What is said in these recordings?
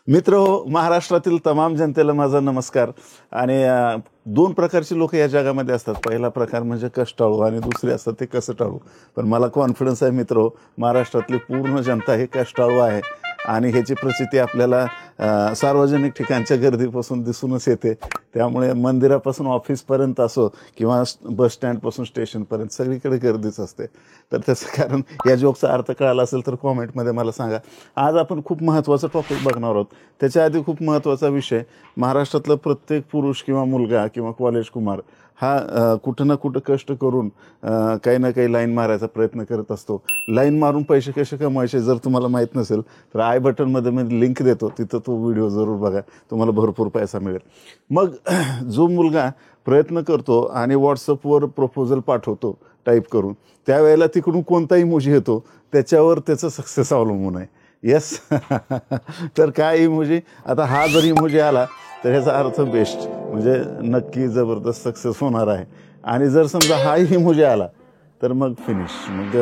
मित्र हो, महाराष्ट्रातील तमाम जनतेला माझा नमस्कार. आणि दोन प्रकारचे लोक या जगामध्ये असतात. पहिला प्रकार म्हणजे कष्टाळू आणि दुसरे असतात ते कसं टाळू. पण मला कॉन्फिडन्स आहे मित्र हो, महाराष्ट्रातली पूर्ण जनता हे कष्टाळू आहे आणि ह्याची प्रचिती आपल्याला सार्वजनिक ठिकाणच्या गर्दीपासून दिसूनच येते. त्यामुळे मंदिरापासून ऑफिसपर्यंत असो किंवा बस स्टँडपासून स्टेशनपर्यंत सगळीकडे गर्दीच असते. तर त्याचं कारण या जोकचा अर्थ कळाला असेल तर कॉमेंटमध्ये मला सांगा. आज आपण खूप महत्त्वाचा टॉपिक बघणार आहोत. त्याच्या आधी खूप महत्त्वाचा विषय, महाराष्ट्रातला प्रत्येक पुरुष किंवा मुलगा किंवा कॉलेज कुमार हा कुठं ना कुठं कष्ट करून काही ना काही लाईन मारायचा प्रयत्न करत असतो. लाईन मारून पैसे कसे कमवायचे जर तुम्हाला माहीत नसेल तर आय बटनमध्ये मी लिंक देतो, तिथं तो व्हिडिओ जरूर बघा, तुम्हाला भरपूर पैसा मिळेल. मग जो मुलगा प्रयत्न करतो आणि व्हॉट्सअपवर प्रपोजल पाठवतो टाईप करून, त्यावेळेला तिकडून कोणता इमोजी येतो त्याच्यावर त्याचं सक्सेस अवलंबून आहे. येस. तर काय इमोजी, आता हा जर इमोजी आला तर ह्याचा अर्थ बेस्ट, म्हणजे नक्की जबरदस्त सक्सेस होणार आहे. आणि जर समजा हा इमोजी आला तर मग फिनिश, मग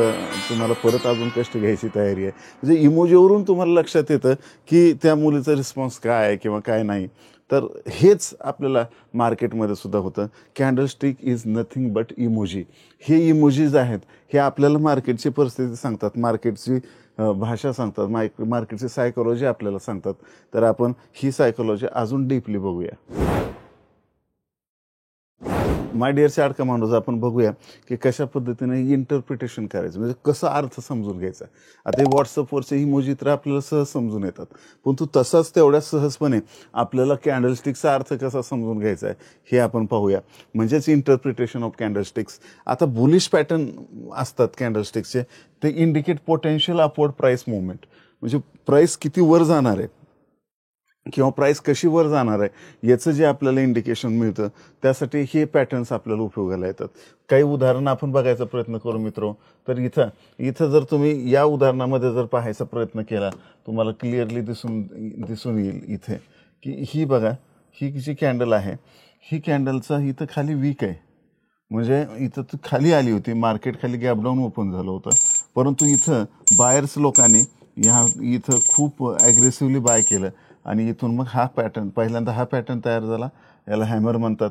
तुम्हाला परत अजून कष्ट घ्यायची तयारी आहे. म्हणजे इमोजीवरून तुम्हाला लक्षात येतं की त्या मुलीचा रिस्पॉन्स काय आहे किंवा काय नाही. तर हेच आपल्याला मार्केटमध्ये सुद्धा होतं. Candlestick is nothing but emoji. हे इमोजीज आहेत, हे आपल्याला मार्केटची परिस्थिती सांगतात, मार्केटची भाषा सांगतात, मार्केटची सायकोलॉजी आपल्याला सांगतात. तर आपण ही सायकोलॉजी अजून डीपली बघूया. माय डिअर चार्ट कमांडोज, आपण बघूया की कशा पद्धतीने इंटरप्रिटेशन करायचं, म्हणजे कसा अर्थ समजून घ्यायचा. आता हे व्हॉट्सअपवरचे इमोजी तर आपल्याला सहज समजून येतात, परंतु तसाच तेवढ्या सहजपणे आपल्याला कॅन्डलस्टिकचा अर्थ कसा समजून घ्यायचा आहे हे आपण पाहूया, म्हणजेच इंटरप्रिटेशन ऑफ कॅन्डलस्टिक्स. आता बुलिश पॅटर्न असतात कॅन्डलस्टिक्सचे, ते indicate potential upward price movement, म्हणजे प्राईस किती वर जाणार आहे किंवा प्राईस कशी वर जाणार आहे याचं जे आपल्याला इंडिकेशन मिळतं, त्यासाठी हे पॅटर्न्स आपल्याला उपयोगाला येतात. काही उदाहरणं आपण बघायचा प्रयत्न करू मित्रो. तर इथं जर तुम्ही या उदाहरणामध्ये जर पाहायचा प्रयत्न केला, तुम्हाला क्लिअरली दिसून येईल इथे की ही बघा, ही जी कॅन्डल आहे, ही कॅन्डलचा इथं खाली वीक आहे, म्हणजे इथं खाली आली होती, मार्केट खाली गॅप डाऊन ओपन झालं होतं, परंतु इथं बायर्स लोकांनी इथं खूप ॲग्रेसिव्हली बाय केलं आणि इथून मग हा पॅटर्न, पहिल्यांदा हा पॅटर्न तयार झाला, याला हॅमर म्हणतात.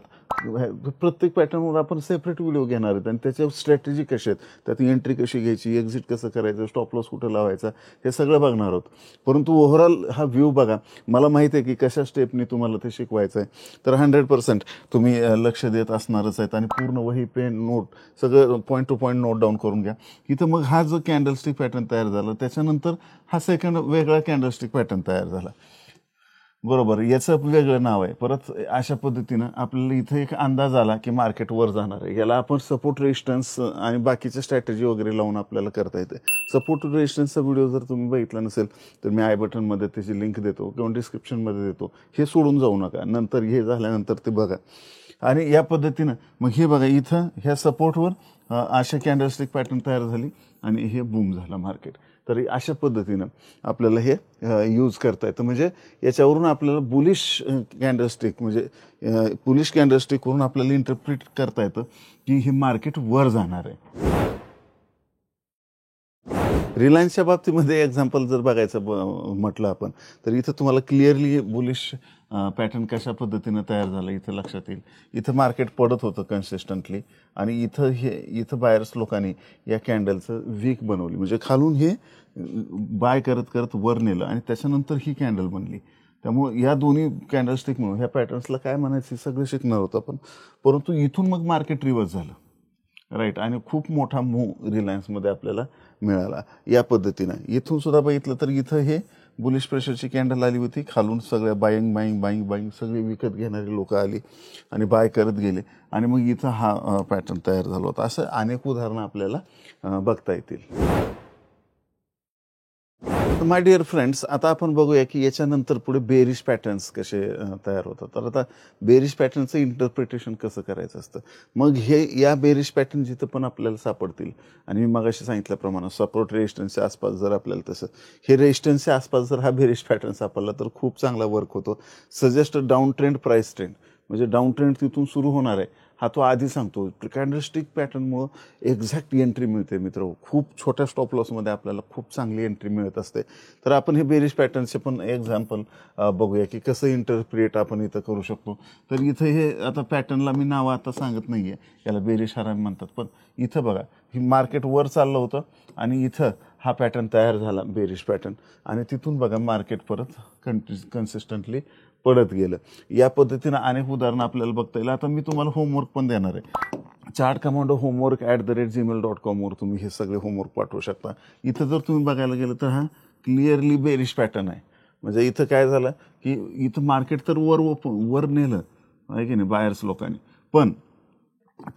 प्रत्येक पॅटर्नवर आपण सेपरेट व्हिडिओ घेणार आहेत आणि त्याच्या स्ट्रॅटेजी कशा आहेत, त्यात एंट्री कशी घ्यायची, एक्झिट कसं करायचं, स्टॉप लॉस कुठं लावायचा, हे सगळं बघणार आहोत. परंतु ओव्हरऑल हा व्ह्यू बघा, मला माहिती आहे की कशा स्टेपनी तुम्हाला ते शिकवायचं आहे. तर 100% तुम्ही लक्ष देत असणारच आहेत आणि पूर्ण वही, पेन, नोट सगळं point two point note down करून घ्या. इथं मग हा जो कॅन्डलस्टिक पॅटर्न तयार झाला, त्याच्यानंतर हा सेकंड वेगळा कॅन्डलस्टिक पॅटर्न तयार झाला, बरोबर, याचं वेगळं नाव आहे. परत अशा पद्धतीनं आपल्याला इथं एक अंदाज आला की मार्केट वर जाणार आहे. याला आपण सपोर्ट रेजिस्टन्स आणि बाकीच्या स्ट्रॅटेजी वगैरे लावून आपल्याला करता येते. सपोर्ट रेजिस्टन्सचा व्हिडिओ जर तुम्ही बघितला नसेल तर मी आय बटनमध्ये त्याची लिंक देतो किंवा डिस्क्रिप्शनमध्ये देतो, हे सोडून जाऊ नका, नंतर हे झाल्यानंतर ते बघा. आणि या पद्धतीनं मग हे बघा, इथं ह्या सपोर्टवर अशा कॅन्डलस्टिक पॅटर्न तयार झाली आणि हे बूम झालं मार्केट. तर अशा पद्धतीनं आपल्याला हे यूज करता येतं. म्हणजे याच्यावरून आपल्याला बुलिश कॅन्डलस्टिक, म्हणजे बुलिश कॅन्डलस्टिकवरून आपल्याला इंटरप्रिट करता येतं की हे मार्केट वर जाणार आहे. रिलायन्सच्या बाबतीमध्ये एक्झाम्पल जर बघायचं म्हटलं आपण, तर इथं तुम्हाला क्लिअरली बुलिश पॅटर्न कशा पद्धतीनं तयार झालं इथं लक्षात येईल. इथं मार्केट पडत होतं कन्सिस्टंटली आणि इथं बायर्स लोकांनी या कॅन्डलचं वीक बनवली, म्हणजे खालून हे बाय करत करत वर नेलं आणि त्याच्यानंतर ही कॅन्डल बनली. त्यामुळे या दोन्ही कॅन्डलस्टिक म्हणून ह्या पॅटर्न्सला काय म्हणायचं सगळं शिकणार होतं आपण. परंतु इथून मग मार्केट रिव्हर्स झालं, राईट, आणि खूप मोठा मूव रिलायन्समध्ये आपल्याला मिळाला. या पद्धतीनं इथून सुद्धा बघितलं तर इथं हे बुलिश प्रेशरची कॅन्डल आली होती, खालून सगळ्या बाईंग बाईंग बाईंग बाईंग सगळे विकत घेणारे लोक आली आणि बाय करत गेले आणि मग इथं हा पॅटर्न तयार झाला होता. असं अनेक उदाहरणं आपल्याला बघता येतील. माय डिअर फ्रेंड्स, आता आपण बघूया की याच्यानंतर पुढे बेरिश पॅटर्न्स कसे तयार होतात. तर आता बेरिश पॅटर्नचं इंटरप्रिटेशन कसं करायचं असतं. मग या बेरिश पॅटर्न जिथं पण आपल्याला सापडतील, आणि मी मगाशी सांगितल्याप्रमाणे सपोर्ट रेजिस्टन्सच्या आसपास जर आपल्याला तसं हे रेजिस्टन्सच्या आसपास जर हा बेरिश पॅटर्न सापडला तर खूप चांगला वर्क होतो. Suggest down trend, price trend, म्हणजे डाऊन ट्रेंड तिथून सुरू होणार आहे, हा तो आधी सांगतो. कॅन्डलस्टिक पॅटर्नमुळं एक्झॅक्ट एंट्री मिळते मित्र. खूप छोट्या स्टॉप लॉसमध्ये आपल्याला खूप चांगली एंट्री मिळत असते. तर आपण हे बेरिश पॅटर्नचे पण एक्झाम्पल बघूया की कसं इंटरप्रिट आपण इथं करू शकतो. तर इथं हे आता पॅटर्नला मी नावं आता सांगत नाही आहे, याला बेरिश हराम म्हणतात. पण इथं बघा, ही मार्केट वर चाललं होतं आणि इथं हा पॅटर्न तयार झाला बेरिश पॅटर्न, आणि तिथून बघा मार्केट परत कन्सिस्टंटली पडत गेलं. या पद्धतीनं अनेक उदाहरणं आपल्याला बघता येईल. आता मी तुम्हाला होमवर्क पण देणार आहे. चार्ट कमांडो homework@gmail.com वर तुम्ही हे सगळे होमवर्क पाठवू शकता. इथं जर तुम्ही बघायला गेलं तर हा क्लिअरली बेरिश पॅटर्न आहे. म्हणजे इथं काय झालं की इथं मार्केट तर वर नेलं आहे की नाही बायर्स लोकांनी, पण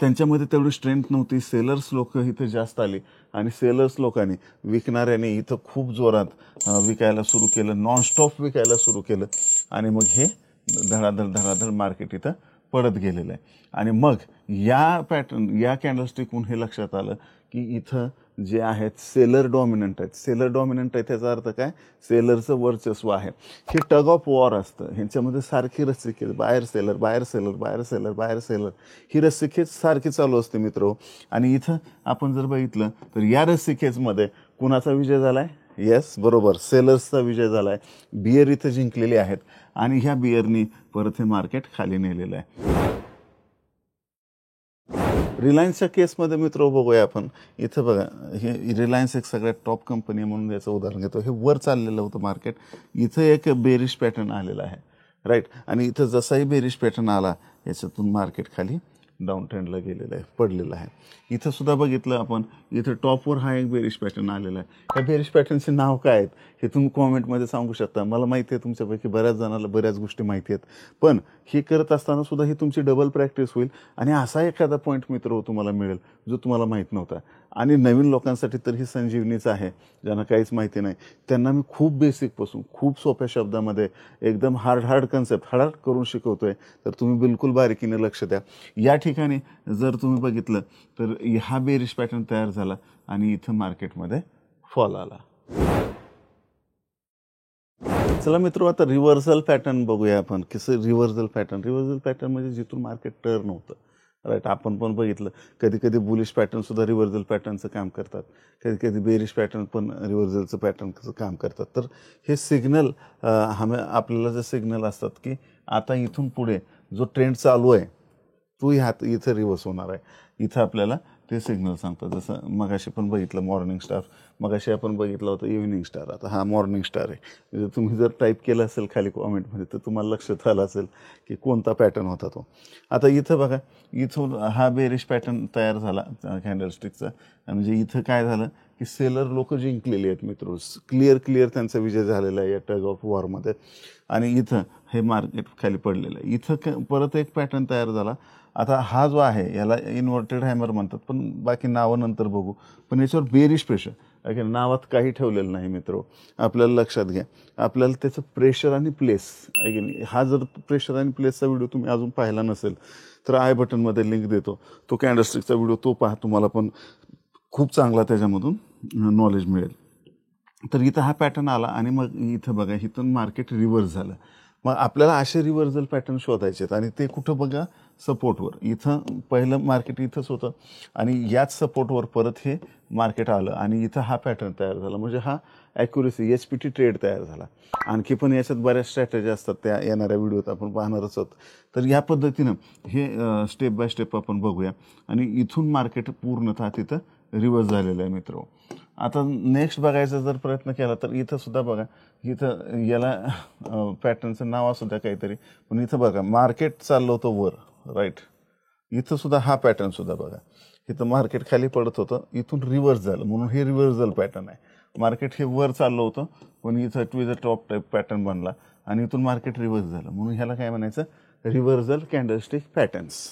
त्यांच्यामध्ये तेवढी स्ट्रेंथ नव्हती. सेलर्स लोक इथं जास्त आली आणि सेलर्स लोकांनी, विकणाऱ्याने इथं खूप जोरात विकायला सुरू केलं, नॉनस्टॉप विकायला सुरू केलं आणि मग हे धडाधड मार्केट इथं पडत गेलेलं आहे. आणि मग या कॅन्डलस्टिकहून हे लक्षात आलं की इथं जे आहेत सेलर डॉमिनंट आहेत. सेलर डॉमिनंट आहे त्याचा अर्थ काय, सेलरचं वर्चस्व आहे. हे टग ऑफ वॉर असतं. ह्यांच्यामध्ये सारखी रस्सीखेच, बाहेर सेलर बाहेर सेलर बाहेर सेलर बाहेर सेलर, ही रस्सीखेच सारखी चालू असते मित्र. आणि इथं आपण जर बघितलं तर या रस्सीखेचमध्ये कुणाचा विजय झाला आहे? येस, बरोबर, सेलर्सचा विजय झाला आहे. बियर इथं जिंकलेले आहेत आणि ह्या बियरनी परत हे मार्केट खाली नेलेलं आहे. रिलायन्सच्या केसमध्ये मित्र बघूया आपण. इथं बघा, हे रिलायन्स एक सगळ्यात टॉप कंपनी म्हणून याचं उदाहरण घेतो. हे वर चाललेलं होतं मार्केट, इथं एक बेरिश पॅटर्न आलेला आहे, राईट. आणि इथं जसाही बेरिश पॅटर्न आला याच्यातून मार्केट खाली डाऊन ट्रेंडला गेलेलं आहे, पडलेलं आहे. इथं सुद्धा बघितलं आपण, इथं टॉपवर हा एक बेरिश पॅटर्न आलेला आहे. त्या बेरिश पॅटर्नचे नाव काय आहेत हे तुम्ही कॉमेंटमध्ये सांगू शकता. मला माहिती आहे तुमच्यापैकी बऱ्याच जणांना बऱ्याच गोष्टी माहिती आहेत, पण हे करत असताना सुद्धा ही तुमची डबल प्रॅक्टिस होईल आणि असा एखादा पॉईंट मित्र तुम्हाला मिळेल जो तुम्हाला माहीत नव्हता. आणि नवीन लोकांसाठी तर ही संजीवनीच आहे. ज्यांना काहीच माहिती नाही त्यांना मी खूप बेसिकपासून खूप सोप्या शब्दामध्ये एकदम हार्ड कन्सेप्ट हार्ड करून शिकवतोय. तर तुम्ही बिलकुल बारीकीने लक्ष द्या. या ठिकाणी जर तुम्ही बघितलं तर हा बेरिश पॅटर्न तयार झाला आणि इथं मार्केटमध्ये फॉल आला. चला मित्र, आता रिव्हर्सल पॅटर्न बघूया आपण. कसं रिव्हर्सल पॅटर्न म्हणजे जिथून मार्केट टर्न होतं, राईट. आपण पण बघितलं कधी कधी बुलिश पॅटर्न सुद्धा रिव्हर्सल पॅटर्नचं काम करतात, कधी कधी बेरिश पॅटर्न पण रिव्हर्सलचं पॅटर्नचं काम करतात. तर हे सिग्नल आपल्याला जे सिग्नल असतात की आता इथून पुढे जो ट्रेंड चालू आहे तो इथं रिव्हर्स होणार आहे, इथं आपल्याला ते सिग्नल सांगतात. जसं मगाशी पण बघितलं मॉर्निंग स्टार, मगाशी आपण बघितलं होतं इव्हिनिंग स्टार, आता हा मॉर्निंग स्टार आहे. म्हणजे तुम्ही जर टाईप केलं असेल खाली कॉमेंटमध्ये तर तुम्हाला लक्षात आलं असेल की कोणता पॅटर्न होता तो. आता इथं बघा, इथून हा बेरिश पॅटर्न तयार झाला कॅन्डलस्टिकचा. म्हणजे इथं काय झालं की सेलर लोक जिंकलेली आहेत मित्र. क्लिअर त्यांचा विजय झालेला आहे या टग ऑफ वॉरमध्ये. आणि इथं हे मार्केट खाली पडलेलं आहे. इथं परत एक पॅटर्न तयार झाला. आता हा जो आहे याला इन्व्हर्टेड हॅमर म्हणतात, पण बाकी नावं नंतर बघू. पण याच्यावर बेरिश प्रेशर आहे, नावात काही ठेवलेलं नाही मित्र. आपल्याला लक्षात घ्या, आपल्याला त्याचं प्रेशर आणि प्लेस आहे की नाही. हा जर प्रेशर आणि प्लेसचा व्हिडिओ तुम्ही अजून पाहिला नसेल तर आय बटनमध्ये लिंक देतो, तो कॅन्डलस्टिकचा व्हिडिओ तो पहा, तुम्हाला पण खूप चांगला त्याच्यामधून नॉलेज मिळेल. तर इथं हा पॅटर्न आला आणि मग इथं बघा, इथून मार्केट रिव्हर्स झालं. मग आपल्याला असे रिव्हर्सल पॅटर्न शोधायचे आहेत आणि ते कुठं बघा, सपोर्टवर. इथं पहिलं मार्केट इथंच होतं आणि याच सपोर्टवर परत हे मार्केट आलं आणि इथं हा पॅटर्न तयार झाला. म्हणजे हा ॲक्युरेसी HPT ट्रेड तयार झाला. आणखी पण याच्यात बऱ्याच स्ट्रॅटेजी असतात, त्या येणाऱ्या व्हिडिओत आपण पाहणारच आहोत. तर या पद्धतीनं हे स्टेप बाय स्टेप आपण बघूया. आणि इथून मार्केट पूर्णतः तिथं रिव्हर्स झालेलं आहे मित्र. आता नेक्स्ट बघायचा जर प्रयत्न केला तर इथं सुद्धा बघा, इथं याला पॅटर्नचं नाव असू द्या काहीतरी, पण इथं बघा मार्केट चाललं होतं वर, राईट. इथं सुद्धा हा पॅटर्न सुद्धा बघा, इथं मार्केट खाली पडत होतं, इथून रिव्हर्स झालं म्हणून हे रिव्हर्सल पॅटर्न आहे. मार्केट हे वर चाललं होतं पण इथं to the top type pattern बनला आणि इथून मार्केट रिव्हर्स झालं म्हणून ह्याला काय म्हणायचं, reversal candlestick patterns.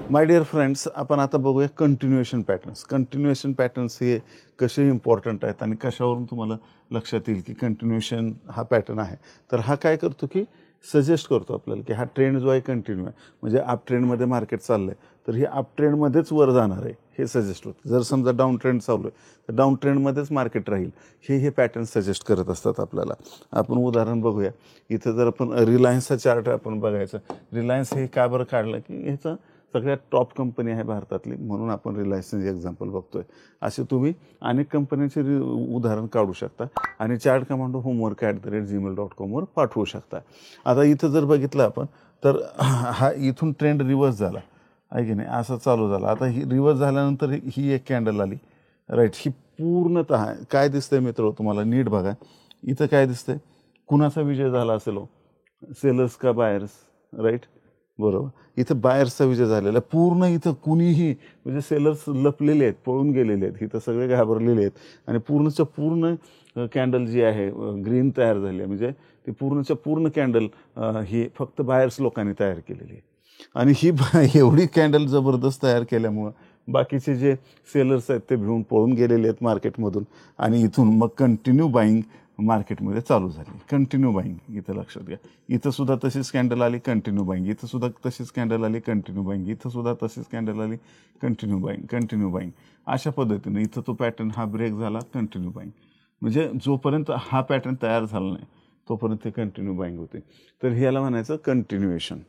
My dear friends, आपण आता बघूया कंटिन्युएशन पॅटर्न्स. कंटिन्युएशन पॅटर्न्स हे कसे इम्पॉर्टंट आहेत आणि कशावरून तुम्हाला लक्षात येईल की कंटिन्युएशन हा पॅटर्न आहे. तर हा काय करतो की सजेस्ट करतो आपल्याला की हा ट्रेंड जो आहे कंटिन्यू आहे. म्हणजे अप ट्रेंडमध्ये मार्केट चाललं आहे तर हे अप ट्रेंडमध्येच वर जाणार आहे हे सजेस्ट होतं. जर समजा डाऊन ट्रेंड चालू आहे तर डाऊन ट्रेंडमध्येच मार्केट राहील हे पॅटर्न सजेस्ट करत असतात आपल्याला. आपण उदाहरण बघूया. इथं जर आपण रिलायन्सचा चार्ट आपण बघायचा, रिलायन्स हे का बरं काढलं की ह्याचं सगळ्यात टॉप कंपनी आहे भारतातली, म्हणून आपण रिलायन्सचे एक्झाम्पल बघतोय. असे तुम्ही अनेक कंपन्यांचे उदाहरण काढू शकता आणि चार्ट कमांडो homework@gmail.com वर पाठवू शकता. आता इथं जर बघितलं आपण तर हा इथून ट्रेंड रिव्हर्स झाला आहे की नाही, असं चालू झाला. आता ही रिव्हर्स झाल्यानंतर ही एक कॅन्डल आली, राईट. ही पूर्णतः काय दिसतंय मित्र, तुम्हाला नीट बघा. इथं काय दिसतंय, कुणाचा विजय झाला असेल, सेलर्स का बायर्स, राईट, बरोबर. इथं बायर्सचा विजय झालेला पूर्ण. इथं कुणीही म्हणजे सेलर्स लपलेले आहेत, पळून गेलेले आहेत, इथं सगळे घाबरलेले आहेत आणि पूर्णच्या पूर्ण कॅन्डल जी आहे ग्रीन तयार झाली आहे. म्हणजे ती पूर्णच्या पूर्ण कॅन्डल ही फक्त बायर्स लोकांनी तयार केलेली आहे. आणि ही एवढी कॅन्डल जबरदस्त तयार केल्यामुळं बाकीचे जे सेलर्स आहेत ते भिवून पळून गेलेले आहेत मार्केटमधून आणि इथून मग कंटिन्यू बाईंग मार्केटमध्ये चालू झाली. कंटिन्यू बाईंग इथं लक्षात घ्या. इथं सुद्धा तशीच कॅन्डल आली, कंटिन्यू बाईंग. इथं सुद्धा तशीच कॅन्डल आली, कंटिन्यू बाईंग. इथं सुद्धा तशीच कॅन्डल आली, कंटिन्यू बाईंग, कंटिन्यू बाईंग. अशा पद्धतीने इथं तो पॅटर्न हा ब्रेक झाला, कंटिन्यू बाईंग. म्हणजे जोपर्यंत हा पॅटर्न तयार झाला नाही तोपर्यंत ते कंटिन्यू बाईंग होते. तर ह्याला म्हणायचं कंटिन्युएशन,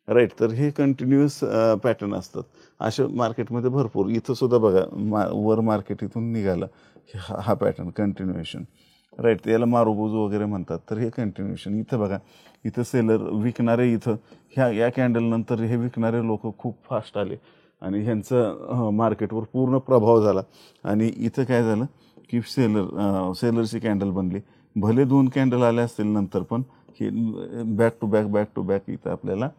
राईट. तर हे कंटिन्युअस पॅटर्न असतात अशा मार्केटमध्ये भरपूर. इथं सुद्धा बघा वर मार्केट इथून निघालं, हा पॅटर्न कंटिन्युएशन, राईट. याला मारुबोजू वगैरे म्हणतात. तर हे कंटिन्युएशन. इथं बघा, इथं सेलर विकणारे, इथं या कॅन्डलनंतर हे विकणारे लोक खूप फास्ट आले आणि ह्यांचं मार्केटवर पूर्ण प्रभाव झाला. आणि इथं काय झालं की सेलरची कॅन्डल बनली. भले 2 कॅन्डल आले असतील नंतर, पण हे बॅक टू बॅक इथं आपल्याला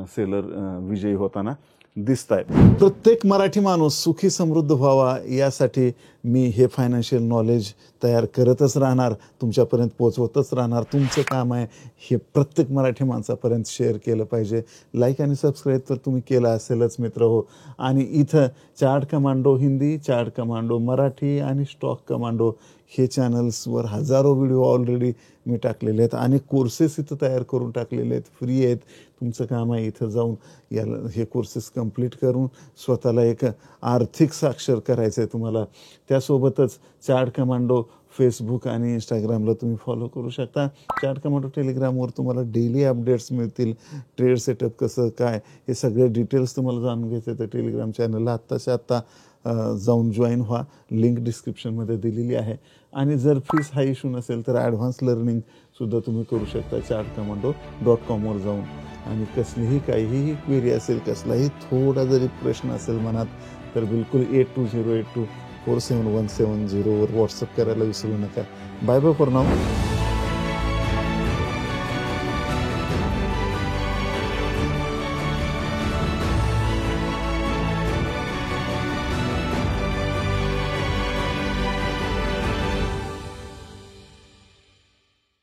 सेलर विजयी होताना दिसत आहेत. प्रत्येक मराठी माणूस सुखी समृद्ध व्हावा यासाठी मी हे फायनान्शियल नॉलेज तयार करतच राहणार, तुमच्यापर्यंत पोचवतच राहणार. तुमचं काम आहे हे प्रत्येक मराठी माणसापर्यंत शेअर केलं पाहिजे. लाईक आणि सबस्क्राईब तर तुम्ही केलं असेलच मित्र हो. आणि इथं chart commando Hindi, chart commando Marathi आणि स्टॉक कमांडो हे चॅनल्सवर हजारो व्हिडिओ ऑलरेडी मी टाकलेले आहेत आणि कोर्सेस इथं तयार करून टाकलेले आहेत, फ्री आहेत. तुमचं काम आहे इथं जाऊन हे कोर्सेस कंप्लीट करून स्वतःला एक आर्थिक साक्षर करायचं आहे तुम्हाला. त्यासोबतच चार्ट कमांडो फेसबुक आणि इंस्टाग्रामला तुम्ही फॉलो करू शकता. चार्ट कमांडो टेलिग्रामवर तुम्हाला डेली अपडेट्स मिळतील. ट्रेड सेटअप कसं काय हे सगळे डिटेल्स तुम्हाला जाणून घ्यायचे तर टेलिग्राम चॅनलला आत्ताच्या आत्ता जाऊन जॉईन व्हा. लिंक डिस्क्रिप्शनमध्ये दिलेली आहे. आणि जर फीस हा इश्यू नसेल तर ॲडव्हान्स लर्निंगसुद्धा तुम्ही करू शकता chartcommando.com वर जाऊन. आणि कसलीही काहीही क्वेरी असेल, कसलाही थोडा जरी प्रश्न असेल मनात तर बिलकुल 8208247170 वर व्हॉट्सअप करायला विसरू नका. Bye bye for now.